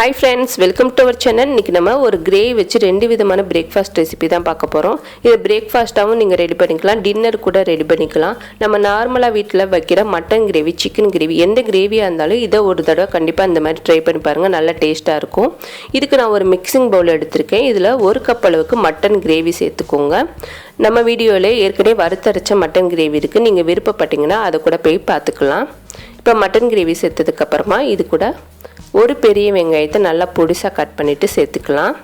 Hi friends, welcome to our channel. இன்னைக்கு நம்ம ஒரு கிரேவி வச்சு ரெண்டு விதமான பிரேக்ஃபாஸ்ட் ரெசிபி தான் பார்க்க போறோம். இது பிரேக்ஃபாஸ்டாவும் நீங்க ரெடி பண்ணிக்கலாம், டின்னர் கூட ரெடி பண்ணிக்கலாம். நம்ம நார்மலா வீட்ல வைக்கிற மட்டன் கிரேவி, சிக்கன் கிரேவி எந்த கிரேவியா இருந்தாலும் இத ஒரு தடவை கண்டிப்பா இந்த மாதிரி ட்ரை பண்ணி பாருங்க, நல்ல டேஸ்டா இருக்கும். இதுக்கு நான் ஒரு மிக்சிங் பவுல் எடுத்துர்க்கேன். இதுல 1 கப் அளவுக்கு மட்டன் கிரேவி சேர்த்துக்கோங்க. நம்ம வீடியோல ஏற்கனவே வறுத்தரைச்ச மட்டன் கிரேவி இருக்கு. நீங்க விருப்பப்பட்டீங்கன்னா அத கூட போய் பார்த்துக்கலாம். இப்போ மட்டன் கிரேவி சேர்த்ததுக்கு அப்புறமா இது கூட ஒரு பெரிய வெங்காயத்தை நல்லா பொடிசா கட் பண்ணிட்டு சேர்த்துக்கலாம்.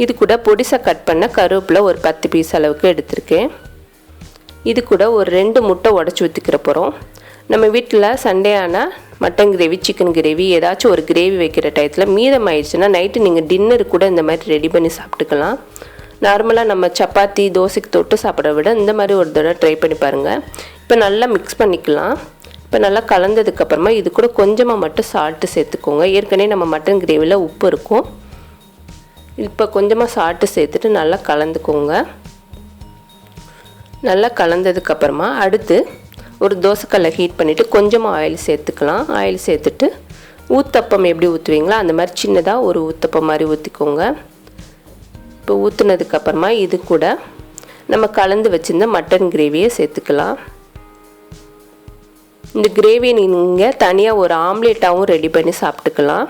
இது கூட பொடிசா கட் பண்ண கருவேப்பிலை ஒரு 10 பீஸ் அளவுக்கு எடுத்துர்க்கேன். இது கூட ஒரு 2 முட்டை உடைச்சு ஊத்திக்கிற போறோம். நம்ம வீட்ல சண்டே ஆனா மட்டன் கிரேவி, சிக்கன் கிரேவி ஏதாச்சும் ஒரு கிரேவி வைக்கிற டயத்துல மீதம் ஆயிடுச்சுனா நைட் நீங்க டின்னர் கூட இந்த மாதிரி ரெடி பண்ணி சாப்பிட்டுக்கலாம். நார்மலா நம்ம சப்பாத்தி, தோசைக்கு தொட்டு சாப்பிடுறத விட இந்த மாதிரி ஒரு தடவை ட்ரை பண்ணி பாருங்க. இப்போ நல்லா மிக்ஸ் பண்ணிக்கலாம். இப்போ நல்லா கலந்ததுக்கு அப்புறமா இது கூட கொஞ்சமா மட்டும் சால்ட் சேர்த்துக்கோங்க. ஏற்கனவே நம்ம மட்டன் கிரேவில உப்பு இருக்கும். இப்போ கொஞ்சமா சால்ட் சேர்த்துட்டு நல்லா கலந்துக்கோங்க. நல்லா கலந்ததுக்கு அப்புறமா அடுத்து ஒரு தோசைக்கல்லை ஹீட் பண்ணிட்டு கொஞ்சமா ஆயில் சேர்த்துக்கலாம். ஆயில் சேர்த்துட்டு ஊத்தப்பம் எப்படி ஊத்துவீங்களா அந்த மாதிரி சின்னதா ஒரு ஊத்தப்பம் மாதிரி ஊத்திக்கோங்க. இப்போ ஊத்துனதுக்கு அப்புறமா இது கூட நம்ம கலந்து வச்சிருந்த மட்டன் கிரேவியை சேர்த்துக்கலாம். இந்த கிரேவி நீங்க தனியா ஒரு ஆம்லெட்டாவும் ரெடி பண்ணி சாப்பிட்டுக்கலாம்.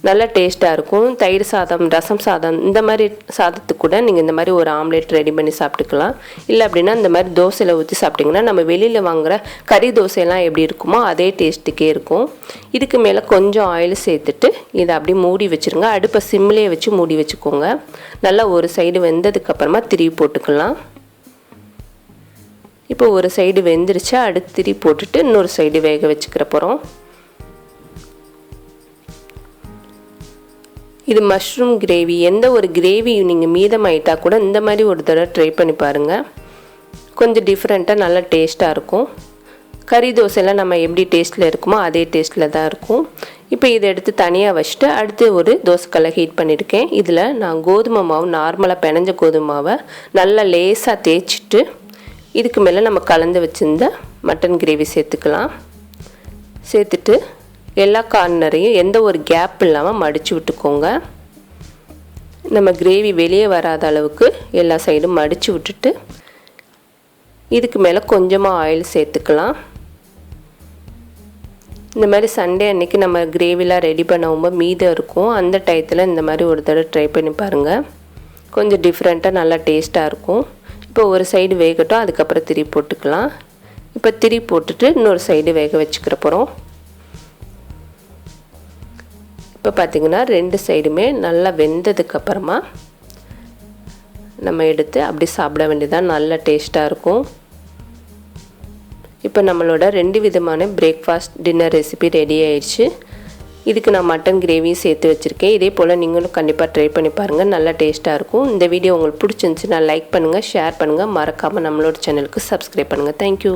நல்ல டேஸ்டா இருக்கும். தயிர் சாதம், ரசம் சாதம் இந்த மாதிரி சாதத்துக்கு கூட நீங்க இந்த மாதிரி ஒரு ஆம்லெட் ரெடி பண்ணி சாப்பிட்டுக்கலாம். இல்ல அப்படினா இந்த மாதிரி தோசையில ஊத்தி சாப்பிட்டீங்கன்னா நம்ம வெளியில வாங்குற கறி தோசை எல்லாம் எப்படி இருக்குமோ அதே டேஸ்ட்டுக்கே இருக்கும். இதுக்கு மேல கொஞ்சம் ஆயில் சேர்த்துட்டு இத அப்படியே மூடி வச்சிருங்க. அடுப்பை சிம்லயே வச்சு மூடி வச்சுக்கோங்க. நல்லா ஒரு சைடு வெந்ததுக்கு அப்புறமா திருப்பி போட்டுக்கலாம். இப்போ ஒரு சைடு வெந்திருச்சு, அடுத்து திருப்பி போட்டுட்டு இன்னொரு சைடு வேக வச்சுக்கிற போறோம். இது மஷ்ரூம் கிரேவி. எந்த ஒரு கிரேவி நீங்க மீதமாயிட்டா கூட இந்த மாதிரி ஒரு தடவை ட்ரை பண்ணி பாருங்க. கொஞ்சம் டிஃபரெண்டா நல்ல டேஸ்டா இருக்கும். கறி தோசைல நம்ம எப்படி டேஸ்ட்ல இருக்குமோ அதே டேஸ்ட்ல தான் இருக்கும். இப்போ இத எடுத்து தனியா வச்சிட்டு அடுத்து ஒரு தோசைக்கல்லை ஹீட் பண்ணிருக்கேன். இதுல நான் கோதுமை மாவு, நார்மலா பிணைஞ்ச கோதுமை மாவை நல்லா லேசா தேய்ச்சிட்டு இதுக்கு மேல நம்ம கலந்து வச்சிருந்த மட்டன் கிரேவி சேர்த்துக்கலாம். சேர்த்துட்டு எல்லா கார்னரையும் எந்த ஒரு கேப் இல்லாம மடிச்சு விட்டுக்கோங்க. நம்ம கிரேவி வெளியே வராத அளவுக்கு எல்லா சைடும் மடிச்சு விட்டுட்டு இதுக்கு மேல கொஞ்சமா ஆயில் சேர்த்துக்கலாம். இந்த மாதிரி சண்டே அன்னைக்கு நம்ம கிரேவிலாம் ரெடி பண்ணும்போது மீதம் இருக்கும். அந்த டயத்துல இந்த மாதிரி ஒரு தடவை ட்ரை பண்ணி பாருங்க. கொஞ்சம் டிஃபரெண்டா நல்லா டேஸ்டா இருக்கும். இப்போ ஒரு சைடு வேகட்டும், அதுக்கு அப்புறம் திருப்பி போட்டுக்கலாம். இப்போ திருப்பி போட்டுட்டு இன்னொரு சைடு வேக வச்சுக்கிற போறோம். இப்போ பாத்தீங்கன்னா ரெண்டு சைடுமே நல்லா வெந்ததுக்கு அப்புறமா நம்ம எடுத்து அப்படி சாப்பிட வேண்டியதான். நல்ல டேஸ்டா இருக்கும். இப்போ நம்மளோட ரெண்டு விதமான பிரேக்ஃபாஸ்ட், டின்னர் ரெசிபி ரெடி ஆயிடுச்சு. இதுக்கு நான் மட்டன் கிரேவி சேர்த்து வச்சிருக்கேன். இதே போல் நீங்களும் கண்டிப்பாக ட்ரை பண்ணி பாருங்கள், நல்லா டேஸ்ட்டாக இருக்கும். இந்த வீடியோ உங்களுக்கு பிடிச்சிருந்துச்சுன்னா லைக் பண்ணுங்கள், ஷேர் பண்ணுங்கள், மறக்காமல் நம்மளோட சேனலுக்கு சப்ஸ்கிரைப் பண்ணுங்கள். தேங்க்யூ.